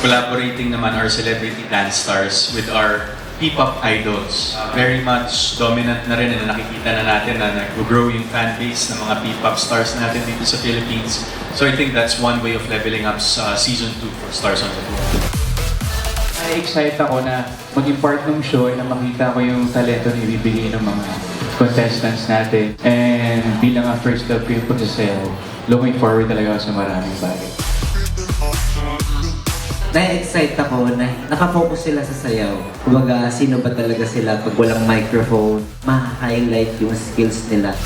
collaborating naman our celebrity dance stars with our P-pop idols. Very much dominant na rin na nakikita na natin na nag-grow yung fan base ng mga P-pop stars natin dito sa Philippines. So I think that's one way of leveling up sa Season 2 for Stars on the Moon. Excited ako na maging part ng show na makita ko yung talento na ibibigay ng mga contestants natin. And bilang ang first love ko yung pagsasayaw, looking forward talaga ako sa maraming bagay. Na-excite ako na nakafocus sila sa sayaw. Kumbaga, sino ba talaga sila pag walang microphone, ma-highlight yung skills nila.